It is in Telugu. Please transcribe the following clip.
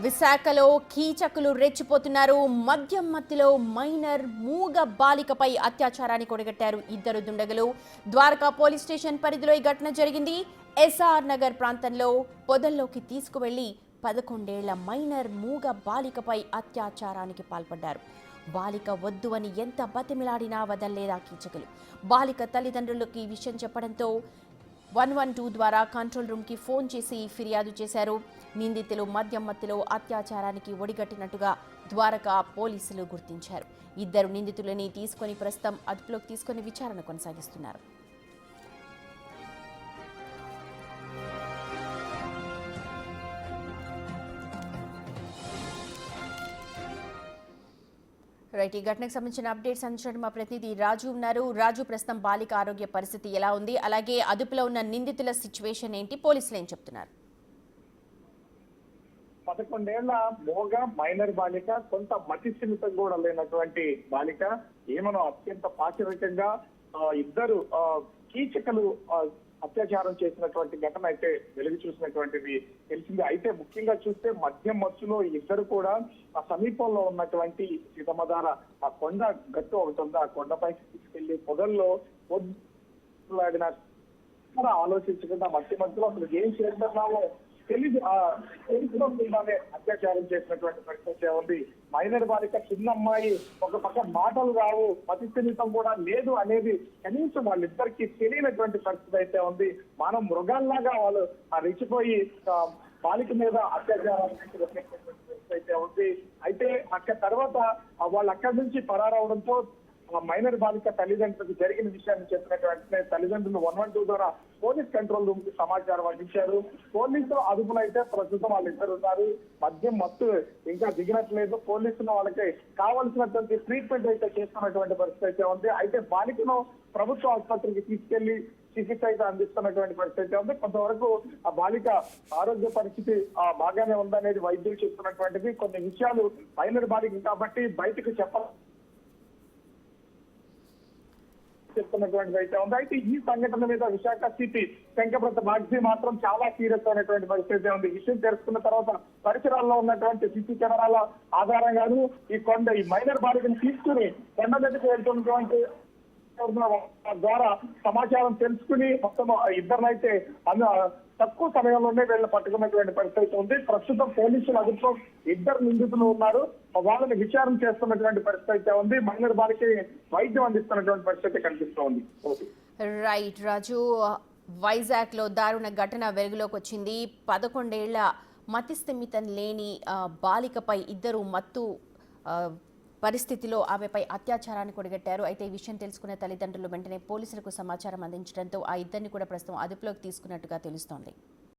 విశాఖలో కీచకులు రెచ్చిపోతున్నారు. మద్యం మత్తులో మైనర్ మూగ బాలికపై అత్యాచారాన్ని కొడగట్టారు ఇద్దరు దుండగులు. ద్వారకా పోలీస్ స్టేషన్ పరిధిలో ఈ ఘటన జరిగింది. ఎస్ఆర్ నగర్ ప్రాంతంలో పొదల్లోకి తీసుకువెళ్లి 11 ఏళ్ల మైనర్ మూగ బాలికపై అత్యాచారానికి పాల్పడ్డారు. బాలిక వద్దు అని ఎంత బతిమిలాడినా వదల్లేదా కీచకులు. బాలిక తల్లిదండ్రులకు ఈ విషయం చెప్పడంతో 112 ద్వారా కంట్రోల్ రూమ్కి ఫోన్ చేసి ఫిర్యాదు చేశారు. నిందితులు మద్యం మత్తులో అత్యాచారానికి ఒడిగట్టినట్టుగా ద్వారకా పోలీసులు గుర్తించారు. ఇద్దరు నిందితులని ప్రస్తుతం అదుపులోకి తీసుకొని విచారణ కొనసాగిస్తున్నారు. రైట్, ఈ ఘటనకు సంబంధించిన అప్డేట్స్ అందించడం మా ప్రతినిధి రాజు ఉన్నారు. రాజు, ప్రస్తుతం బాలిక ఆరోగ్య పరిస్థితి ఎలా ఉంది? అలాగే అదుపులో ఉన్న నిందితుల సిచ్యువేషన్ ఏంటి? పోలీసులు ఏం చెప్తున్నారు? 11 ఏళ్ల మోగ మైనర్ బాలిక, కొంత మతి స్థిమితం కూడా లేనటువంటి బాలిక, ఏమనో అత్యంత పాశవికంగా ఇద్దరు కీచకులు అత్యాచారం చేసినటువంటి ఘటన అయితే వెలుగు చూసినటువంటిది తెలిసింది. అయితే ముఖ్యంగా చూస్తే మద్యం మత్తులో ఇద్దరు కూడా ఆ సమీపంలో ఉన్నటువంటి సీతమ్మధార ఆ కొండ గట్టు ఒకటి ఉంది. ఆ కొండపైకి తీసుకెళ్లి పొదల్లో పొద్దులాడిన ఆలోచించకుండా మధ్య మధ్యలో అసలు ఏం చేస్తున్నామో తెలుసుకోకుండానే అత్యాచారం చేసినటువంటి పరిస్థితి ఉంది. మైనర్ బాలిక చిన్న అమ్మాయి, ఒక పక్క మాటలు రావు, మతి స్థిమితం కూడా లేదు అనేది కనీసం వాళ్ళిద్దరికి తెలియనటువంటి పరిస్థితి అయితే ఉంది. మనం మృగాల్లాగా వాళ్ళు రెచ్చిపోయి బాలిక మీద అత్యాచారం పరిస్థితి అయితే ఉంది. అయితే అక్కడ తర్వాత వాళ్ళు అక్కడి నుంచి పరారవడంతో మైనర్ బాలిక తల్లిదండ్రులకు జరిగిన విషయాన్ని చెప్పినటువంటి తల్లిదండ్రులు 112 ద్వారా పోలీస్ కంట్రోల్ రూమ్ కి సమాచారం అందించారు. పోలీసులు అదుపులో అయితే ప్రస్తుతం వాళ్ళిద్దరు ఉన్నారు. మద్యం మత్తు ఇంకా దిగినట్లేదు. పోలీసులు వాళ్ళకి కావాల్సినటువంటి ట్రీట్మెంట్ అయితే చేస్తున్నటువంటి పరిస్థితి అయితే ఉంది. అయితే బాలికను ప్రభుత్వ ఆసుపత్రికి తీసుకెళ్లి చికిత్స అయితే అందిస్తున్నటువంటి పరిస్థితి ఉంది. కొంతవరకు ఆ బాలిక ఆరోగ్య పరిస్థితి బాగానే ఉందనేది వైద్యులు చెప్తున్నటువంటిది. కొన్ని విషయాలు మైనర్ బాలిక కాబట్టి బయటకు చెప్తున్నటువంటిది అయితే ఉంది. అయితే ఈ సంఘటన మీద విశాఖ సిపి శంకరప్రత బాగ్జీ మాత్రం చాలా సీరియస్ అయినటువంటి పరిస్థితి ఉంది. విషయం తెలుసుకున్న తర్వాత పరిసరాల్లో ఉన్నటువంటి సీసీ కెమెరాల ఆధారంగాను ఈ మైనర్ బాలికను తీసుకుని కొండ మీదకి వెళ్తున్నటువంటి ద్వారా సమాచారం తెలుసుకుని మొత్తం ఇద్దరినైతే తక్కువ సమయంలోనే వీళ్ళని పట్టుకున్నటువంటి పరిస్థితి ఉంది. ప్రస్తుతం పోలీసులు అదుపులో ఇద్దరు నిందితులు ఉన్నారు. వాళ్ళని విచారణ చేస్తున్నటువంటి పరిస్థితి ఉంది. మైనర్ బాలికి వైద్యం అందిస్తున్నటువంటి పరిస్థితి కనిపిస్తోంది. రైట్ రాజు, వైజాగ్ లో దారుణ ఘటన వెలుగులోకి వచ్చింది. 11 ఏళ్ల మతి స్థిమితం లేని బాలికపై ఇద్దరు మత్తు పరిస్థితిలో ఆమెపై అత్యాచారాన్ని కొడగట్టారు. అయితే ఈ విషయం తెలుసుకున్న తల్లిదండ్రులు వెంటనే పోలీసులకు సమాచారం అందించడంతో ఆ ఇద్దరిని కూడా ప్రస్తుతం అదుపులోకి తీసుకున్నట్టుగా తెలుస్తోంది.